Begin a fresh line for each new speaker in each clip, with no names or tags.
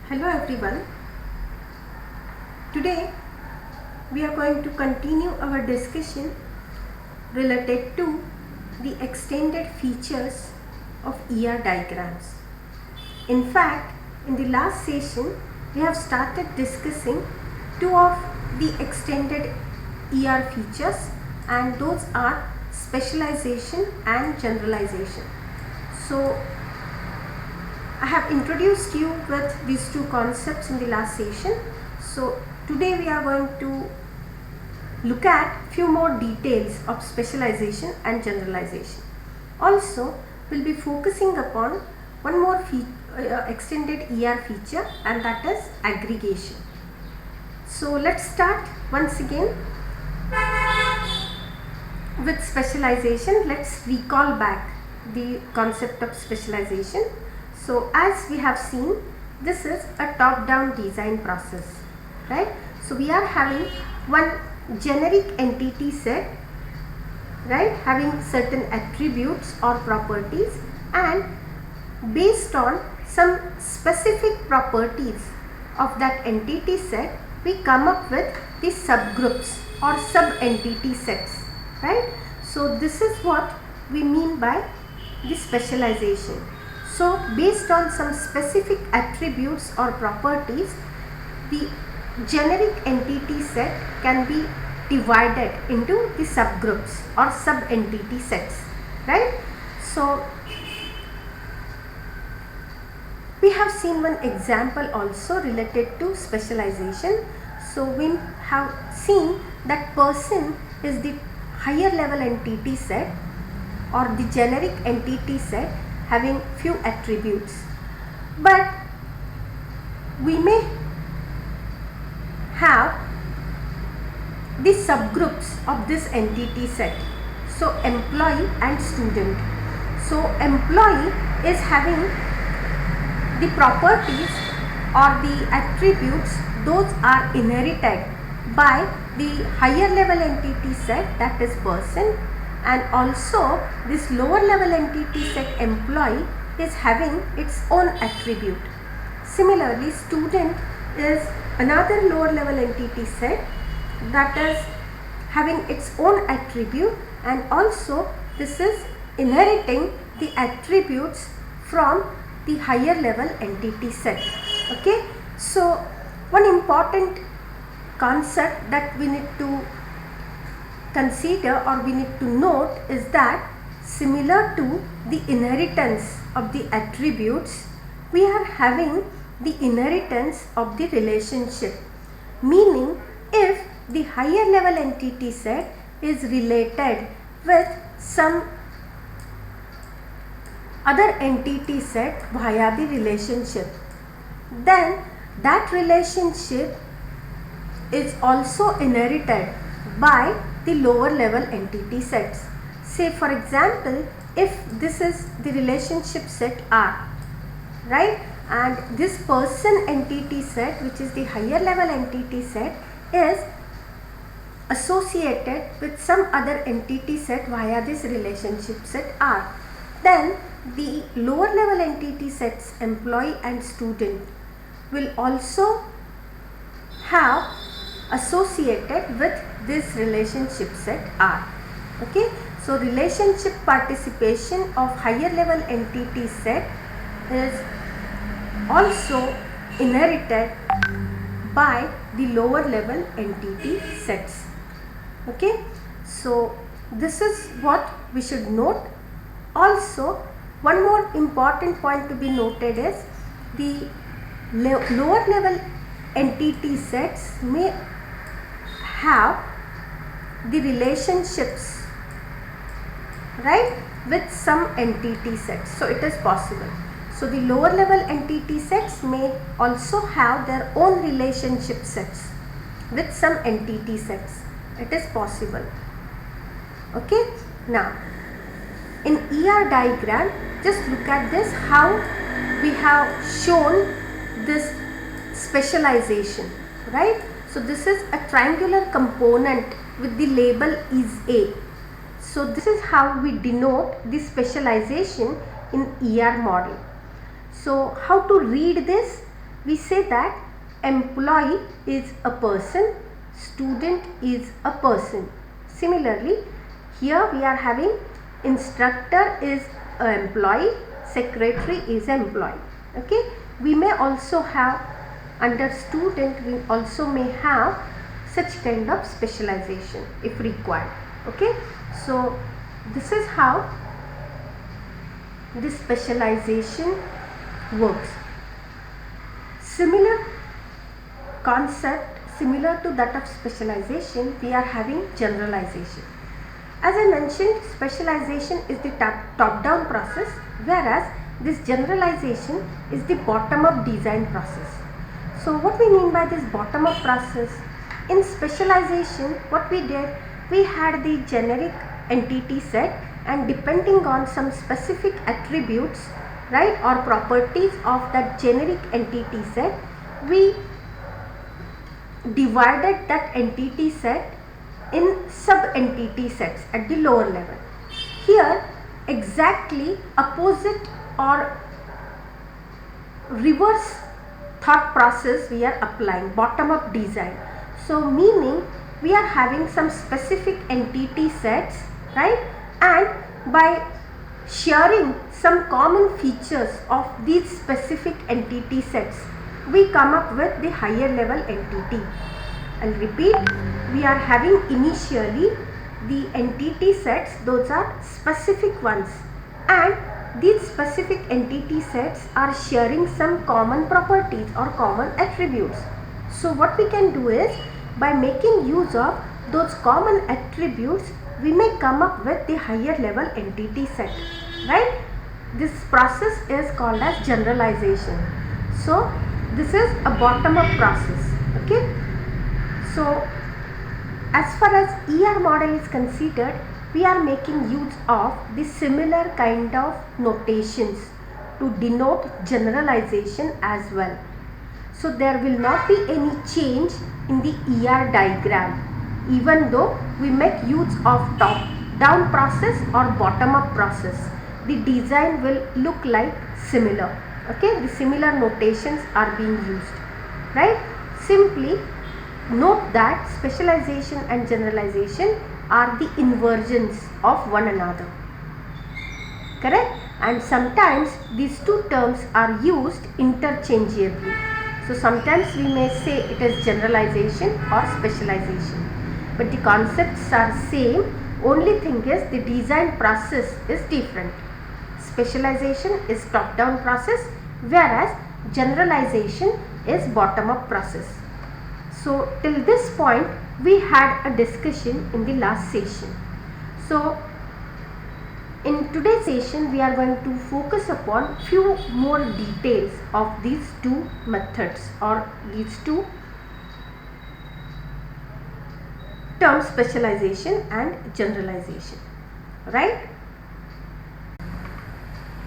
Hello everyone. Today we are going to continue our discussion related to the extended features of ER diagrams. In fact, in the last session we have started discussing two of the extended ER features, and those are specialization and generalization. So I have introduced you with these two concepts in the last session. So today we are going to look at few more details of specialization and generalization. Also, we'll be focusing upon one more extended ER feature, and that is aggregation. So let's start once again with specialization. Let's recall back the concept of specialization. So as we have seen, this is a top-down design process, right? So we are having one generic entity set, right, having certain attributes or properties, and based on some specific properties of that entity set, we come up with the subgroups or sub-entity sets, right? So this is what we mean by the specialization. So based on some specific attributes or properties, the generic entity set can be divided into the subgroups or sub-entity sets, right? So we have seen one example also related to specialization. So we have seen that person is the higher level entity set or the generic entity set having few attributes, but we may have the subgroups of this entity set. So employee and student. So employee is having the properties or the attributes, those are inherited by the higher level entity set, that is person, and also this lower level entity set employee is having its own attribute. Similarly, student is another lower level entity set that is having its own attribute, and also this is inheriting the attributes from the higher level entity set. Okay, so one important concept that we need to consider or we need to note is that similar to the inheritance of the attributes, we are having the inheritance of the relationship, meaning if the higher level entity set is related with some other entity set via the relationship, then that relationship is also inherited by the lower level entity sets. Say for example, if this is the relationship set R, right, and this person entity set, which is the higher level entity set, is associated with some other entity set via this relationship set R, then the lower level entity sets employee and student will also have associated with this relationship set R. Okay, so relationship participation of higher level entity set is also inherited by the lower level entity sets. Okay, so this is what we should note. Also, one more important point to be noted is the lower level entity sets may have the relationships, right, with some entity sets. So it is possible. So the lower level entity sets may also have their own relationship sets with some entity sets. It is possible. Okay, now in ER diagram, just look at this, how we have shown this specialization, right? So this is a triangular component with the label is A. So this is how we denote the specialization in ER model. So how to read this? we say that employee is a person, student is a person. Similarly, here we are having instructor is an employee, secretary is an employee. Okay, we may also have under student, we also may have such kind of specialization if required. Okay, so this is how this specialization works. Similar concept, similar to that of specialization, we are having generalization. As I mentioned, specialization is the top-down process, whereas this generalization is the bottom-up design process. So what we mean by this bottom-up process? In specialization, what we did, we had the generic entity set, and depending on some specific attributes, right, or properties of that generic entity set, we divided that entity set in sub-entity sets at the lower level. Here, exactly opposite or reverse thought process we are applying, bottom-up design. So meaning we are having some specific entity sets, right, and by sharing some common features of these specific entity sets, we come up with the higher level entity. I'll repeat, we are having initially the entity sets, those are specific ones, and these specific entity sets are sharing some common properties or common attributes. So what we can do is, by making use of those common attributes, we may come up with the higher level entity set, right? This process is called as generalization. So this is a bottom-up process. Okay. So as far as ER model is considered, we are making use of the similar kind of notations to denote generalization as well. So there will not be any change in the ER diagram, even though we make use of top-down process or bottom-up process. The design will look like similar. Okay, the similar notations are being used, right? Simply note that specialization and generalization are the inversions of one another, correct? And sometimes these two terms are used interchangeably. So sometimes we may say it is generalization or specialization, but the concepts are same. Only thing is the design process is different. Specialization is top-down process, whereas generalization is bottom-up process. So till this point we had a discussion in the last session. So in today's session we are going to focus upon few more details of these two methods or these two terms, specialization and generalization, right?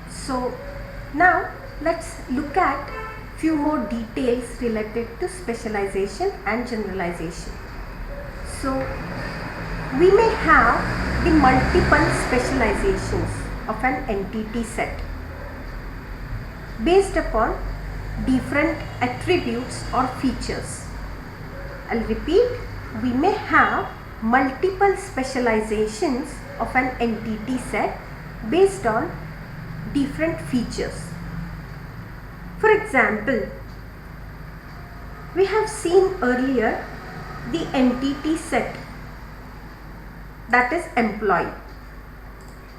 So now let's look at few more details related to specialization and generalization. So we may have the multiple specializations of an entity set based upon different attributes or features. I'll repeat, we may have multiple specializations of an entity set based on different features. For example, we have seen earlier the entity set, that is employee,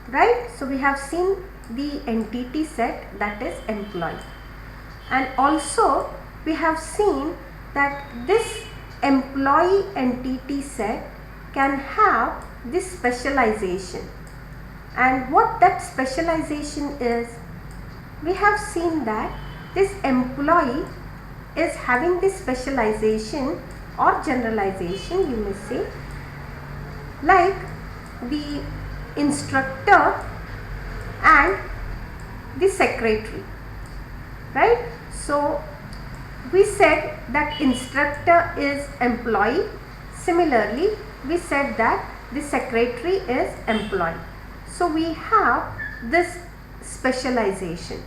right? So we have seen the entity set, that is employee, and also we have seen that this employee entity set can have this specialization. And what that specialization is, we have seen that this employee is having this specialization or generalization, you may say, like the instructor and the secretary, right? So we said that instructor is employee. Similarly, we said that the secretary is employee. So we have this specialization.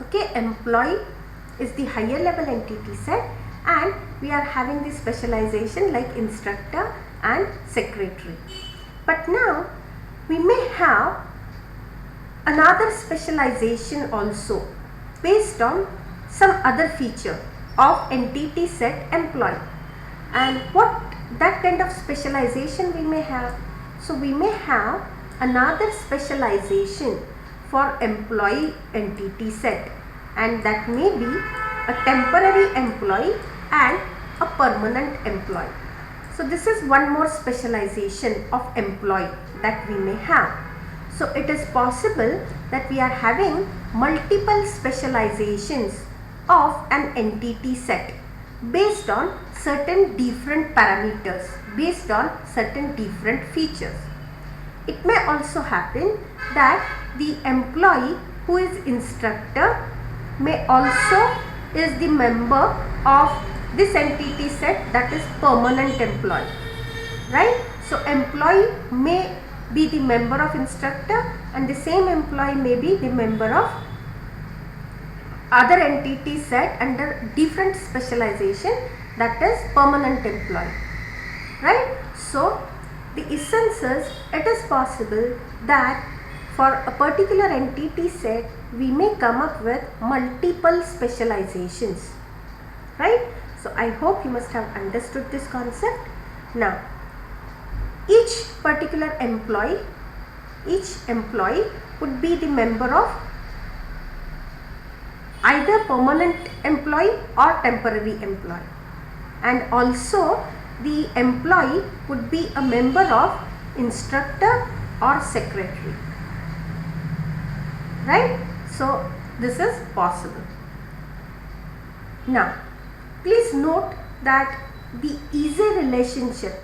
Okay, employee, is the higher level entity set, and we are having the specialization like instructor and secretary. But now we may have another specialization also based on some other feature of entity set employee. And what that kind of specialization we may have? So we may have another specialization for employee entity set, and that may be a temporary employee and a permanent employee. So this is one more specialization of employee that we may have. So it is possible that we are having multiple specializations of an entity set based on certain different parameters, based on certain different features. It may also happen that the employee who is instructor may also is the member of this entity set, that is permanent employee, right? So employee may be the member of instructor, and the same employee may be the member of other entity set under different specialization, that is permanent employee, right? So the essence is, it is possible that for a particular entity set we may come up with multiple specializations, right? So I hope you must have understood this concept. Now each particular employee, would be the member of either permanent employee or temporary employee, and also the employee would be a member of instructor or secretary, right? So this is possible. Now please note that the easy relationship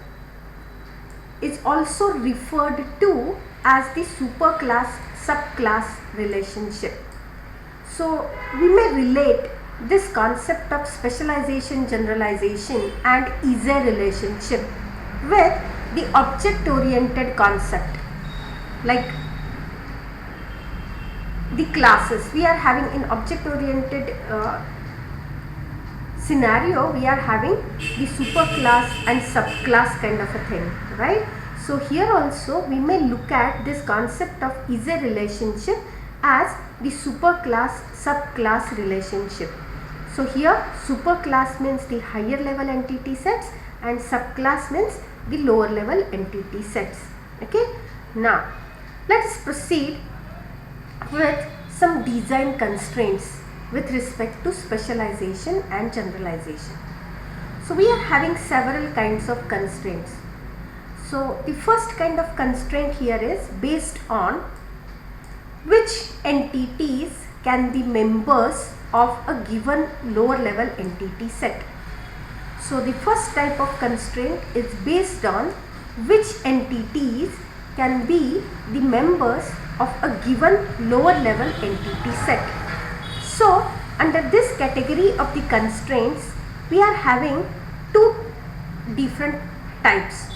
is also referred to as the superclass subclass relationship. So we may relate this concept of specialization, generalization and easy relationship with the object oriented concept, like the classes. We are having in object oriented scenario, we are having the superclass and subclass kind of a thing, right? So here also we may look at this concept of easy relationship as the superclass subclass relationship. So here superclass means the higher level entity sets and subclass means the lower level entity sets. Okay, now let us proceed with some design constraints with respect to specialization and generalization. So we are having several kinds of constraints. So the first kind of constraint here is based on which entities can be members of a given lower level entity set. So the first type of constraint is based on which entities can be the members of a given lower level entity set. So under this category of the constraints, we are having two different types.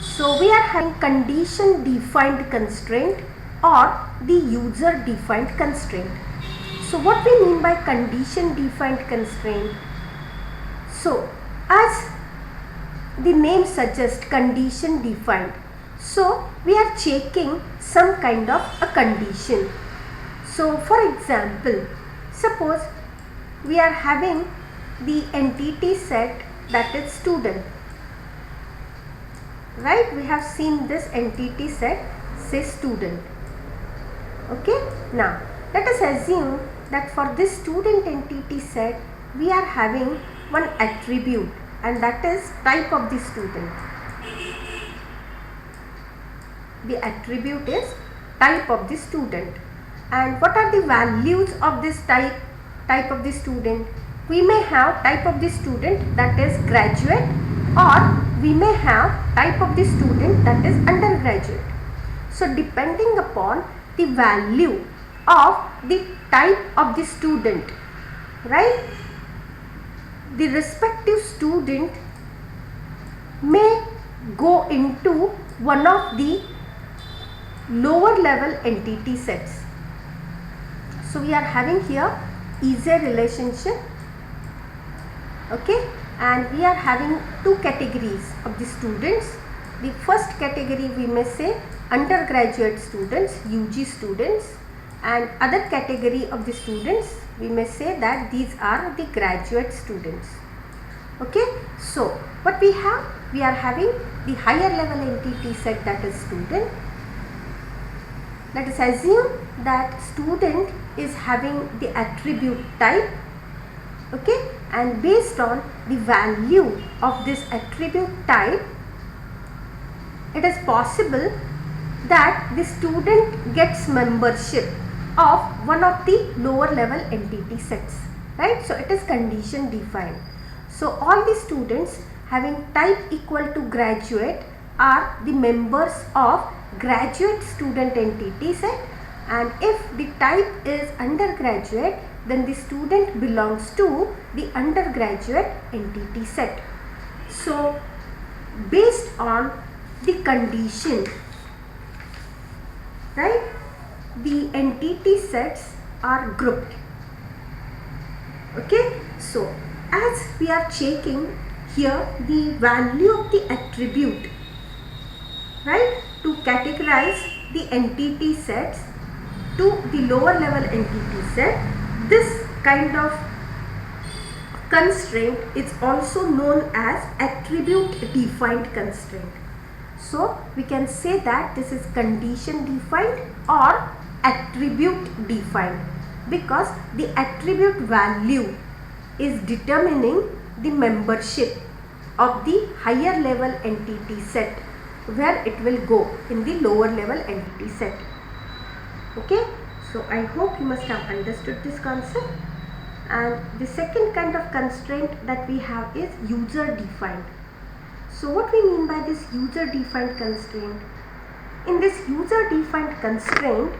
So we are having condition defined constraint or the user defined constraint. So what we mean by condition defined constraint? So as the name suggests, condition defined. So we are checking some kind of a condition. So for example, suppose we are having the entity set that is student, right? We have seen this entity set, say student. Okay, now let us assume that for this student entity set we are having one attribute, and that is type of the student. The attribute is type of the student. And what are the values of this type of the student? We may have type of the student that is graduate, or we may have type of the student that is undergraduate. So depending upon the value of the type of the student, right, the respective student may go into one of the lower level entity sets. So we are having here easy relationship Okay, and we are having two categories of the students. The first category we may say undergraduate students, UG students, and other category of the students we may say that these are the graduate students. Okay, so what we have, we are having the higher level entity set, that is student. Let us assume that student is having the attribute type. Okay, and based on the value of this attribute type, it is possible that the student gets membership of one of the lower level entity sets, right? So it is condition defined. So all the students having type equal to graduate are the members of graduate student entity set, and if the type is undergraduate, then the student belongs to the undergraduate entity set. So based on the condition, right, the entity sets are grouped. Okay, so as we are checking here the value of the attribute, right, to categorize the entity sets to the lower level entity set, this kind of constraint is also known as attribute defined constraint. So we can say that this is condition defined or attribute defined, because the attribute value is determining the membership of the higher level entity set, where it will go in the lower level entity set. Okay, so I hope you must have understood this concept. And the second kind of constraint that we have is user defined. So what we mean by this user defined constraint? In this user defined constraint,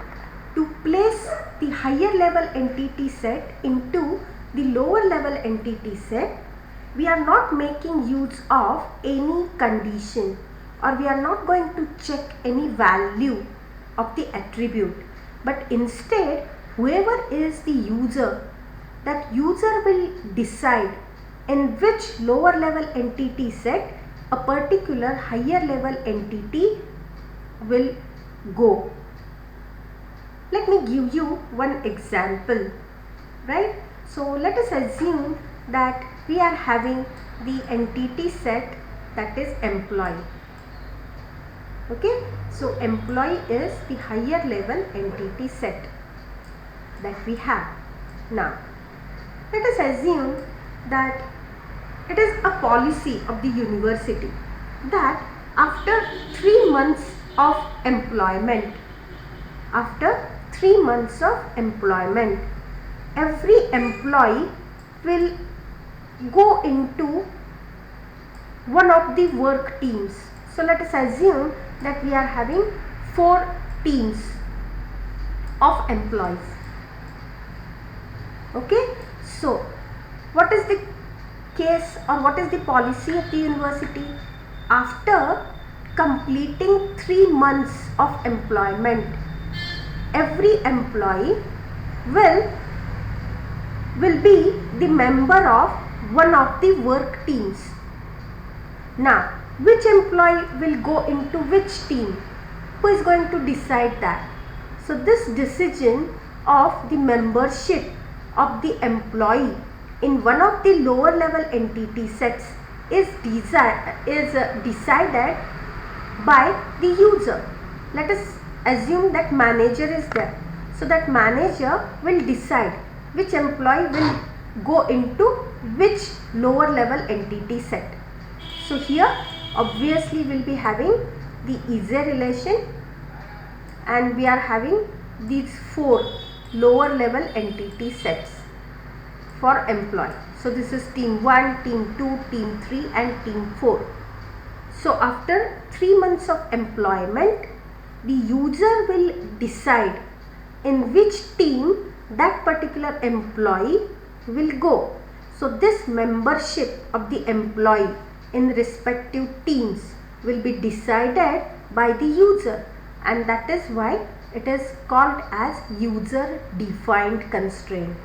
to place the higher level entity set into the lower level entity set, we are not making use of any condition, or we are not going to check any value of the attribute, but instead whoever is the user, that user will decide in which lower level entity set a particular higher level entity will go. Let me give you one example, right? So let us assume that we are having the entity set that is employee. Okay, so employee is the higher level entity set that we have. Now let us assume that it is a policy of the university that after 3 months of employment, every employee will go into one of the work teams. So let us assume that we are having 4 teams of employees. Okay, so what is the case, or what is the policy of the university? After completing 3 months of employment, every employee will be the member of one of the work teams. Now, which employee will go into which team? Who is going to decide that? So this decision of the membership of the employee in one of the lower level entity sets is decided by the user. Let us assume that manager is there. So that manager will decide which employee will go into which lower level entity set. So here obviously we will be having the easier relation, and we are having these 4 lower level entity sets for employee. So this is team 1, team 2, team 3 and team 4. So after 3 months of employment, the user will decide in which team that particular employee will go. So this membership of the employee in respective teams will be decided by the user, and that is why it is called as user defined constraint.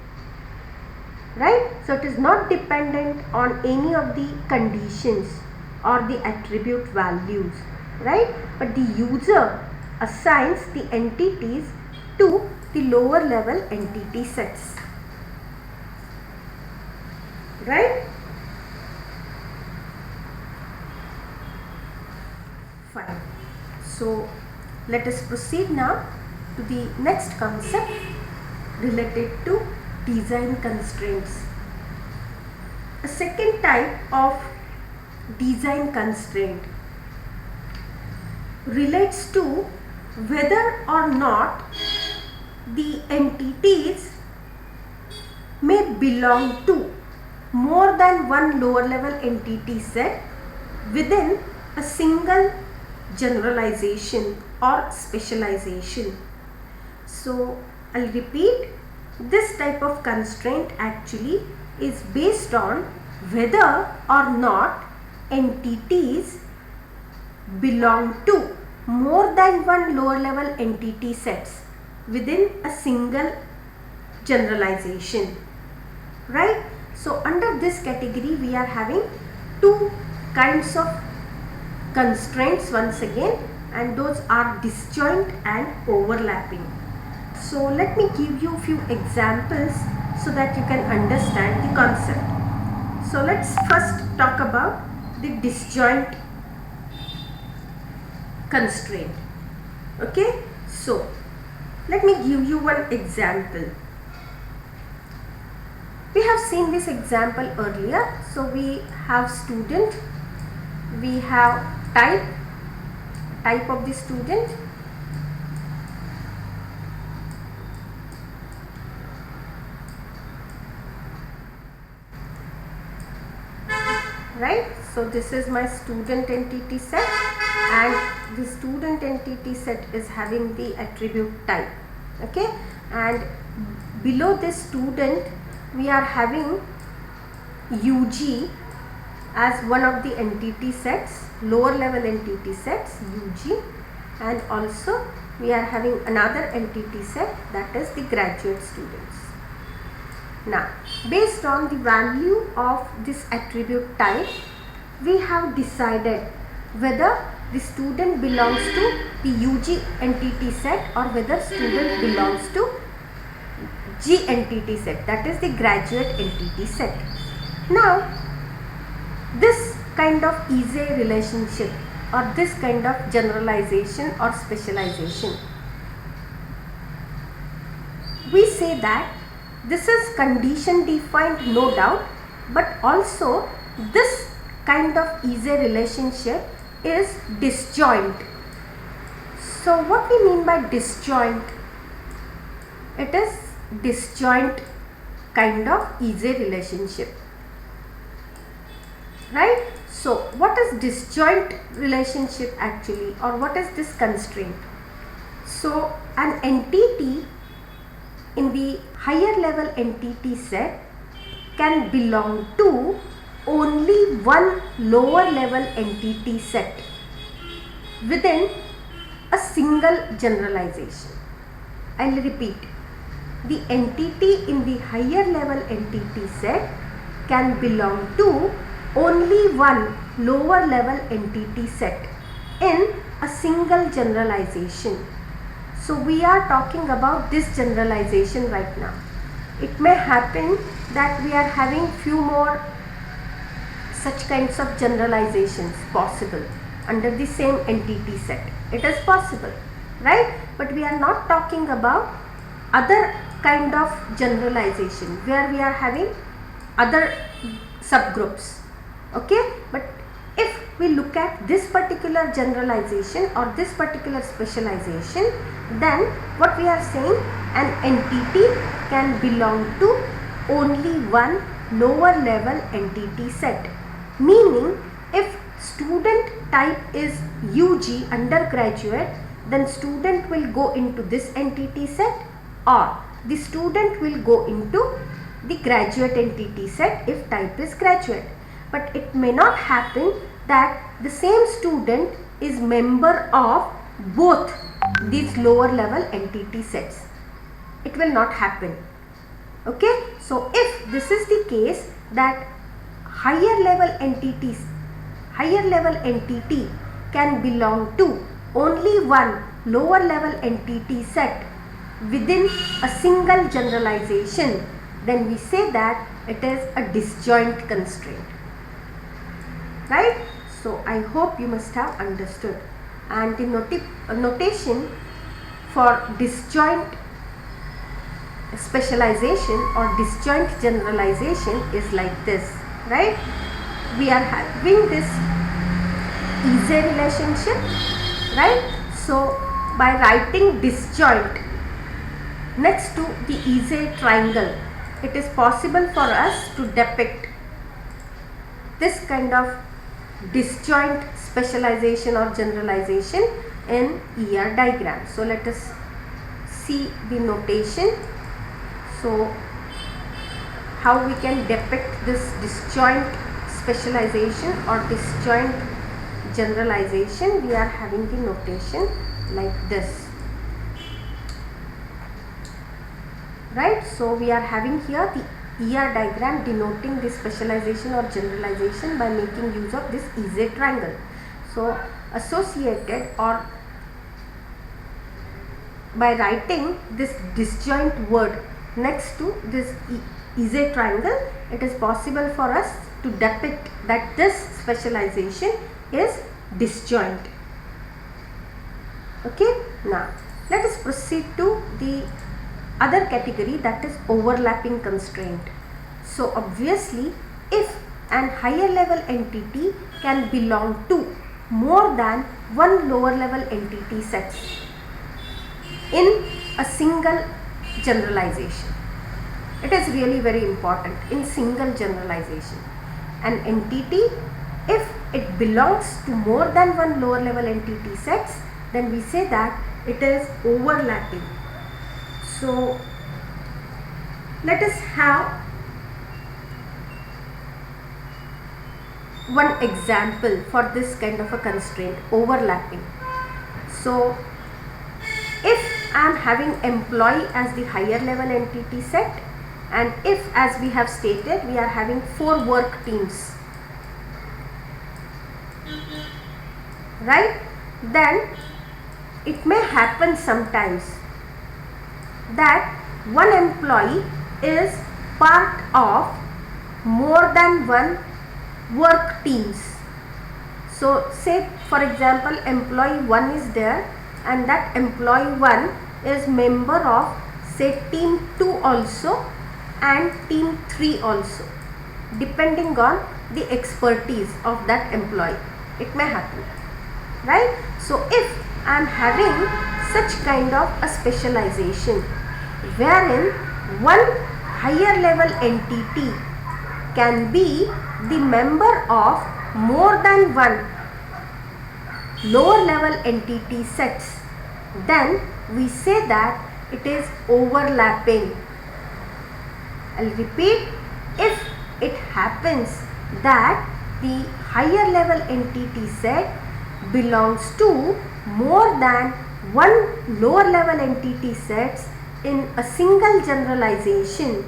right? So it is not dependent on any of the conditions or the attribute values, right? But the user assigns the entities to the lower level entity sets, right? Fine. So let us proceed now to the next concept related to design constraints. A second type of design constraint relates to whether or not the entities may belong to more than one lower level entity set within a single generalization or specialization. So I'll repeat, this type of constraint actually is based on whether or not entities belong to more than one lower level entity sets within a single generalization, right? So under this category we are having two kinds of constraints once again, and those are disjoint and overlapping. So let me give you a few examples so that you can understand the concept. So let's first talk about the disjoint constraint. Okay, so let me give you one example. We have seen this example earlier. So we have student, we have type of the student, right? So this is my student entity set, and the student entity set is having the attribute type, okay? And below this student we are having UG as one of the entity sets, lower level entity sets UG, and also we are having another entity set, that is the graduate students. Now based on the value of this attribute type, we have decided whether the student belongs to the UG entity set or whether student belongs to G entity set, that is the graduate entity set. Now this kind of is-a relationship or this kind of generalization or specialization, we say that this is condition defined, no doubt, but also this kind of is-a relationship is disjoint. So what we mean by disjoint? It is disjoint kind of is-a relationship, right? So what is disjoint relationship actually, or what is this constraint? So an entity in the higher level entity set can belong to only one lower level entity set within a single generalization. I will repeat, the entity in the higher level entity set can belong to only one lower level entity set in a single generalization. So we are talking about this generalization right now. It may happen that we are having few more such kinds of generalizations possible under the same entity set. It is possible, right? But we are not talking about other kind of generalization where we are having other subgroups, okay? But if we look at this particular generalization or this particular specialization, then what we are saying, an entity can belong to only one lower level entity set. Meaning, if student type is UG undergraduate, then student will go into this entity set, or the student will go into the graduate entity set if type is graduate. But it may not happen that the same student is member of both these lower level entity sets. It will not happen, Okay, so if this is the case that higher level entity can belong to only one lower level entity set within a single generalization, then we say that it is a disjoint constraint, right? So I hope you must have understood. And the notation for disjoint specialization or disjoint generalization is like this, right? We are having this easy relationship, right? So by writing disjoint next to the easy triangle, it is possible for us to depict this kind of disjoint specialization or generalization in ER diagram. So let us see the notation. So how we can depict this disjoint specialization or disjoint generalization? We are having the notation like this, right? So we are having here the ER diagram denoting the specialization or generalization by making use of this EZ triangle. So associated or by writing this disjoint word next to this EZ triangle, it is possible for us to depict that this specialization is disjoint. Okay, now let us proceed to the other category, that is overlapping constraint. So obviously, if an higher level entity can belong to more than one lower level entity sets in a single generalization, it is really very important in single generalization. An entity, if it belongs to more than one lower level entity sets, then we say that it is overlapping. So let us have one example for this kind of a constraint, overlapping. So if I am having employee as the higher level entity set, and if, as we have stated, we are having 4 work teams, right, then it may happen sometimes that one employee is part of more than one work teams. So say for example employee 1 is there, and that employee 1 is member of say team 2 also and team 3 also, depending on the expertise of that employee. It may happen, right? So if I am having such kind of a specialization wherein one higher level entity can be the member of more than one lower level entity sets, then we say that it is overlapping. I'll repeat, if it happens that the higher level entity set belongs to more than one lower level entity sets in a single generalization,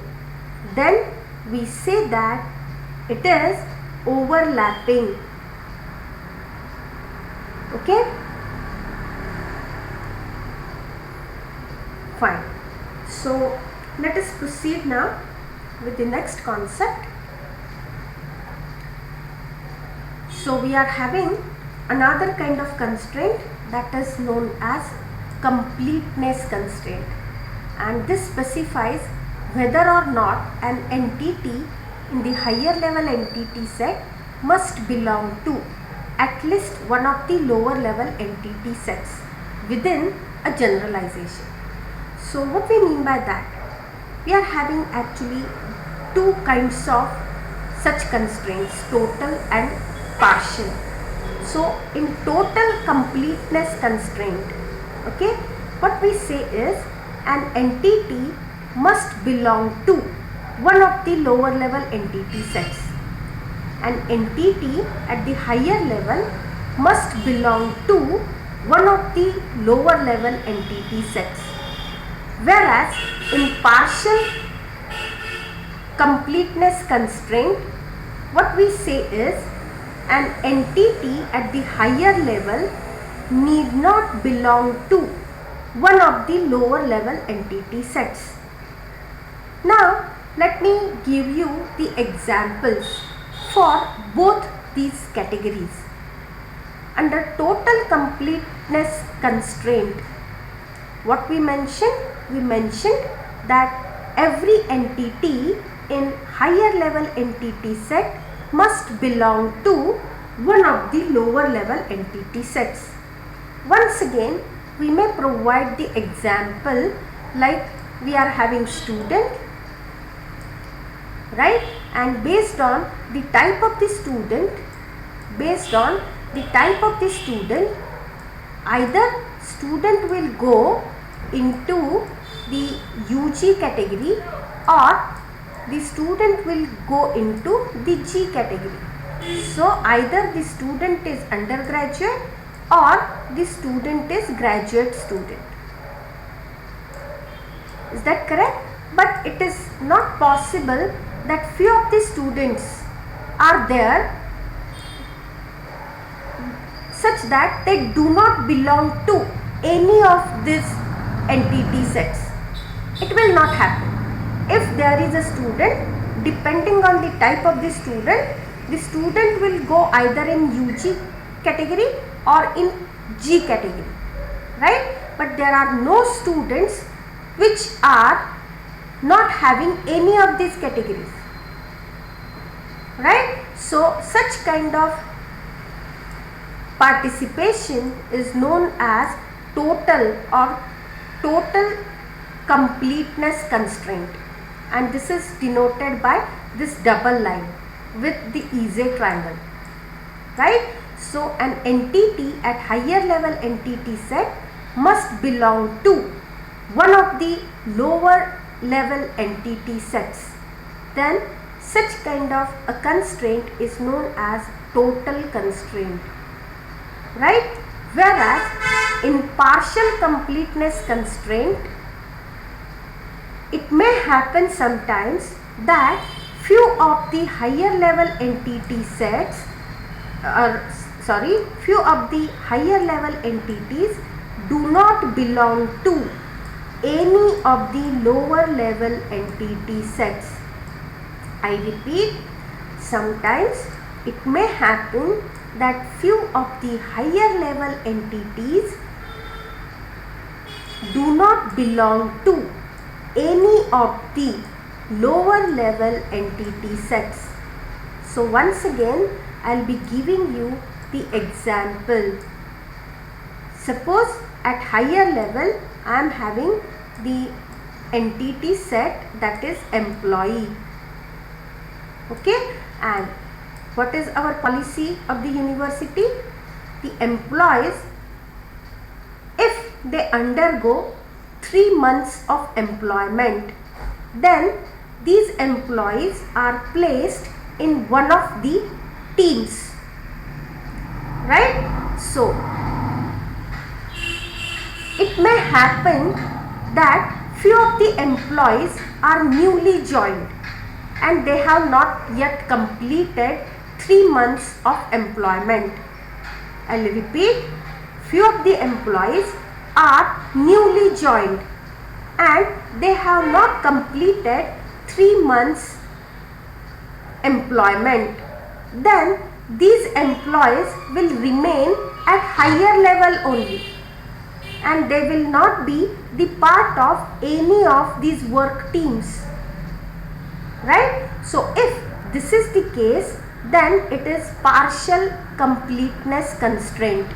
then we say that it is overlapping. Okay, fine. So let us proceed now with the next concept. So we are having another kind of constraint that is known as completeness constraint, and this specifies whether or not an entity in the higher level entity set must belong to at least one of the lower level entity sets within a generalization. So what we mean by that? We are having actually 2 kinds of such constraints, total and partial. So in total completeness constraint, okay, what we say is an entity must belong to one of the lower level entity sets. An entity at the higher level must belong to one of the lower level entity sets. Whereas in partial completeness constraint, what we say is an entity at the higher level need not belong to one of the lower level entity sets. Now let me give you the examples for both these categories. Under total completeness constraint, what we mentioned? We mentioned that every entity in higher level entity set must belong to one of the lower level entity sets. Once again, we may provide the example like we are having student, right? And based on the type of the student, either student will go into the UG category or the student will go into the G category. So either the student is undergraduate or the student is graduate student. Is that correct? But it is not possible that few of the students are there such that they do not belong to any of these entity sets. It will not happen. If there is a student, depending on the type of the student will go either in UG category or in G category, right? But there are no students which are not having any of these categories, right? So such kind of participation is known as total completeness constraint, and this is denoted by this double line with the Ise triangle, right? So an entity at higher level entity set must belong to one of the lower level entity sets. Then such kind of a constraint is known as total constraint, right? Whereas in partial completeness constraint, it may happen sometimes that few of the higher level entity sets few of the higher level entities do not belong to any of the lower level entity sets. I repeat, sometimes it may happen that few of the higher level entities do not belong to any of the lower level entity sets. So once again, I'll be giving you the example. Suppose at higher level I am having the entity set that is employee, okay? And what is our policy of the university? The employees, if they undergo 3 months of employment, then these employees are placed in one of the teams, right? So it may happen that few of the employees are newly joined and they have not yet completed 3 months of employment. I will repeat, few of the employees are newly joined and they have not completed 3 months employment. Then these employees will remain at higher level only and they will not be the part of any of these work teams, right? So if this is the case, then it is partial completeness constraint.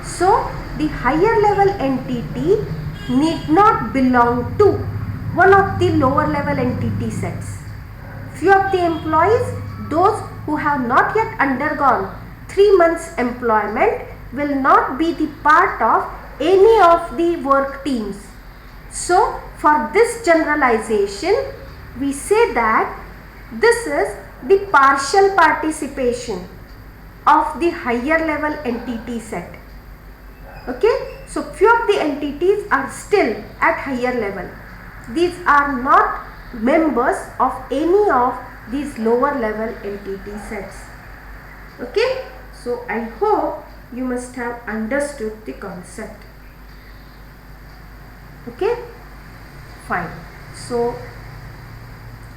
So the higher level entity need not belong to one of the lower level entity sets. Few of the employees, those who have not yet undergone 3 months employment, will not be the part of any of the work teams. So for this generalization, we say that this is the partial participation of the higher level entity set. Okay, so few of the entities are still at higher level. These are not members of any of these lower level entity sets. Okay, so I hope you must have understood the concept. Okay, fine. So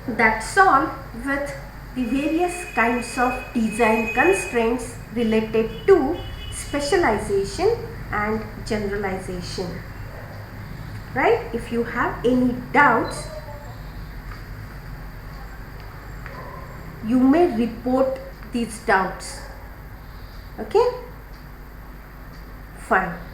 that's all with the various kinds of design constraints related to specialization and generalization. Right? If you have any doubts, you may report these doubts. Okay? Fine.